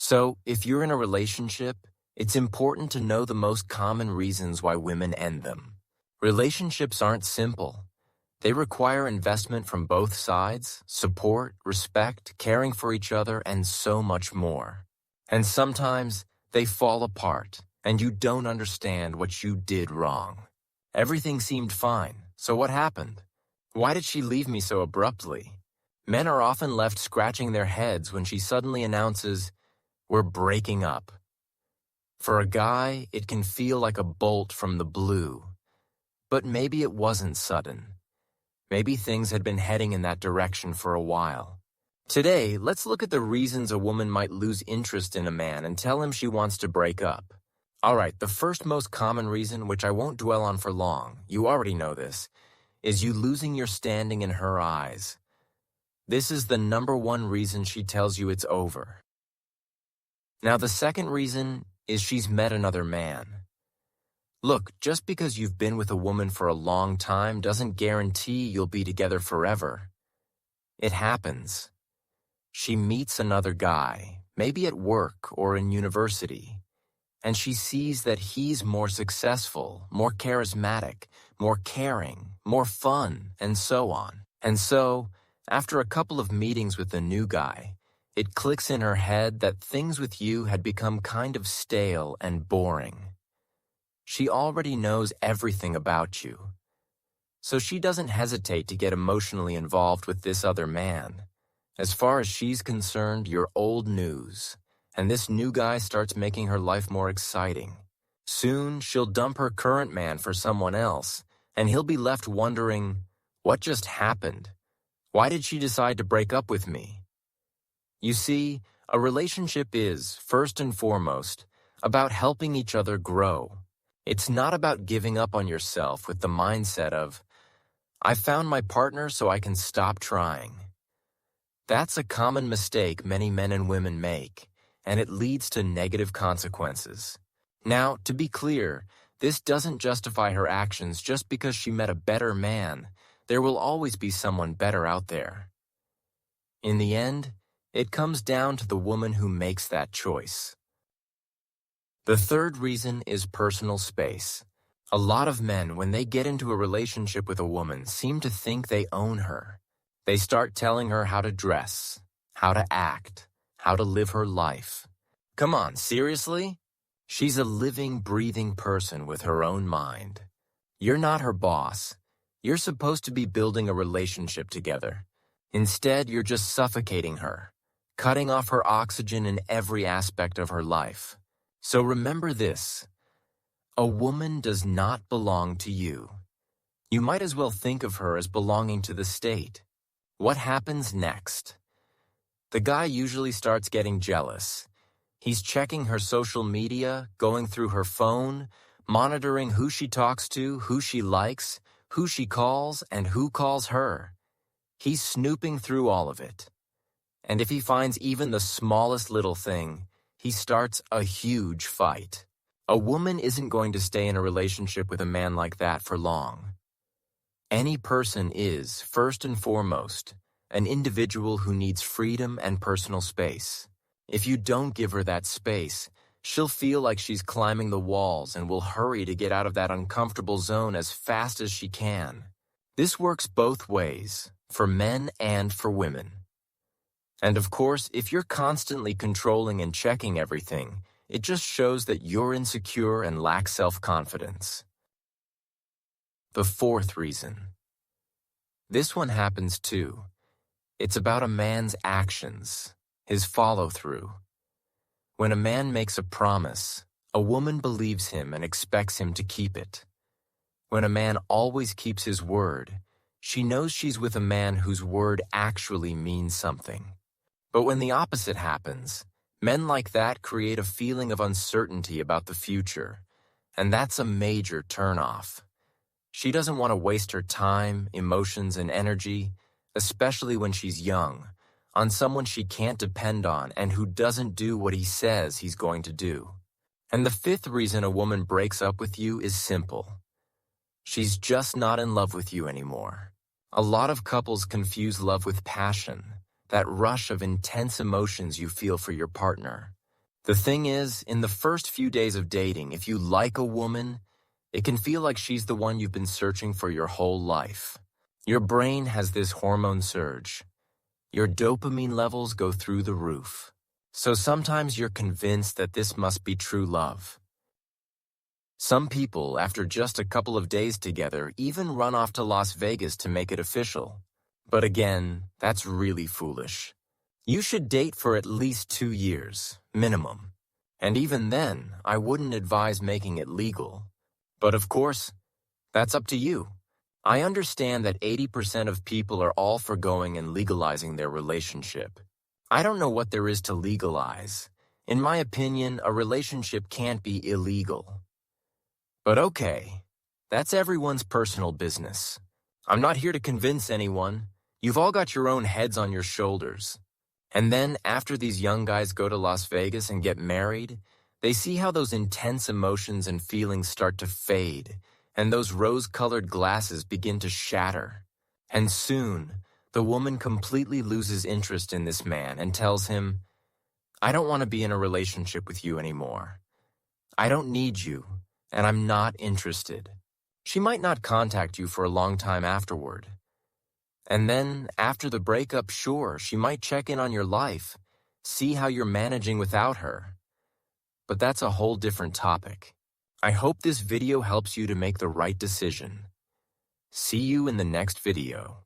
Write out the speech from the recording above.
So, if you're in a relationship, it's important to know the most common reasons why women end them. Relationships aren't simple. They require investment from both sides, support, respect, caring for each other, and so much more. And sometimes, they fall apart, and you don't understand what you did wrong. Everything seemed fine, so what happened? Why did she leave me so abruptly? Men are often left scratching their heads when she suddenly announces, "We're breaking up." For a guy, it can feel like a bolt from the blue. But maybe it wasn't sudden. Maybe things had been heading in that direction for a while. Today, let's look at the reasons a woman might lose interest in a man and tell him she wants to break up. Alright, the first most common reason, which I won't dwell on for long, you already know this, is you losing your standing in her eyes. This is the number one reason she tells you it's over. Now, the second reason is she's met another man. Look, just because you've been with a woman for a long time doesn't guarantee you'll be together forever. It happens. She meets another guy, maybe at work or in university, and she sees that he's more successful, more charismatic, more caring, more fun, and so on. And so, after a couple of meetings with the new guy, it clicks in her head that things with you had become kind of stale and boring. She already knows everything about you, so she doesn't hesitate to get emotionally involved with this other man. As far as she's concerned, you're old news, and this new guy starts making her life more exciting. Soon, she'll dump her current man for someone else, and he'll be left wondering, what just happened? Why did she decide to break up with me? You see, a relationship is, first and foremost, about helping each other grow. It's not about giving up on yourself with the mindset of, I found my partner so I can stop trying. That's a common mistake many men and women make, and it leads to negative consequences. Now, to be clear, this doesn't justify her actions just because she met a better man. There will always be someone better out there. In the end, it comes down to the woman who makes that choice. The third reason is personal space. A lot of men, when they get into a relationship with a woman, seem to think they own her. They start telling her how to dress, how to act, how to live her life. Come on, seriously? She's a living, breathing person with her own mind. You're not her boss. You're supposed to be building a relationship together. Instead, you're just suffocating her, cutting off her oxygen in every aspect of her life. So remember this, a woman does not belong to you. You might as well think of her as belonging to the state. What happens next? The guy usually starts getting jealous. He's checking her social media, going through her phone, monitoring who she talks to, who she likes, who she calls, and who calls her. He's snooping through all of it. And if he finds even the smallest little thing, he starts a huge fight. A woman isn't going to stay in a relationship with a man like that for long. Any person is, first and foremost, an individual who needs freedom and personal space. If you don't give her that space, she'll feel like she's climbing the walls and will hurry to get out of that uncomfortable zone as fast as she can. This works both ways, for men and for women. And of course, if you're constantly controlling and checking everything, it just shows that you're insecure and lack self-confidence. The fourth reason. This one happens too. It's about a man's actions, his follow-through. When a man makes a promise, a woman believes him and expects him to keep it. When a man always keeps his word, she knows she's with a man whose word actually means something. But when the opposite happens, men like that create a feeling of uncertainty about the future, and that's a major turnoff. She doesn't want to waste her time, emotions, and energy, especially when she's young, on someone she can't depend on and who doesn't do what he says he's going to do. And the fifth reason a woman breaks up with you is simple. She's just not in love with you anymore. A lot of couples confuse love with passion, that rush of intense emotions you feel for your partner. The thing is, in the first few days of dating, if you like a woman, it can feel like she's the one you've been searching for your whole life. Your brain has this hormone surge. Your dopamine levels go through the roof. So sometimes you're convinced that this must be true love. Some people, after just a couple of days together, even run off to Las Vegas to make it official. But again, that's really foolish. You should date for at least 2 years, minimum. And even then, I wouldn't advise making it legal. But of course, that's up to you. I understand that 80% of people are all for going and legalizing their relationship. I don't know what there is to legalize. In my opinion, a relationship can't be illegal. But okay, that's everyone's personal business. I'm not here to convince anyone. You've all got your own heads on your shoulders. And then, after these young guys go to Las Vegas and get married, they see how those intense emotions and feelings start to fade, and those rose-colored glasses begin to shatter. And soon, the woman completely loses interest in this man and tells him, "I don't want to be in a relationship with you anymore. I don't need you, and I'm not interested." She might not contact you for a long time afterward. And then, after the breakup, sure, she might check in on your life, see how you're managing without her. But that's a whole different topic. I hope this video helps you to make the right decision. See you in the next video.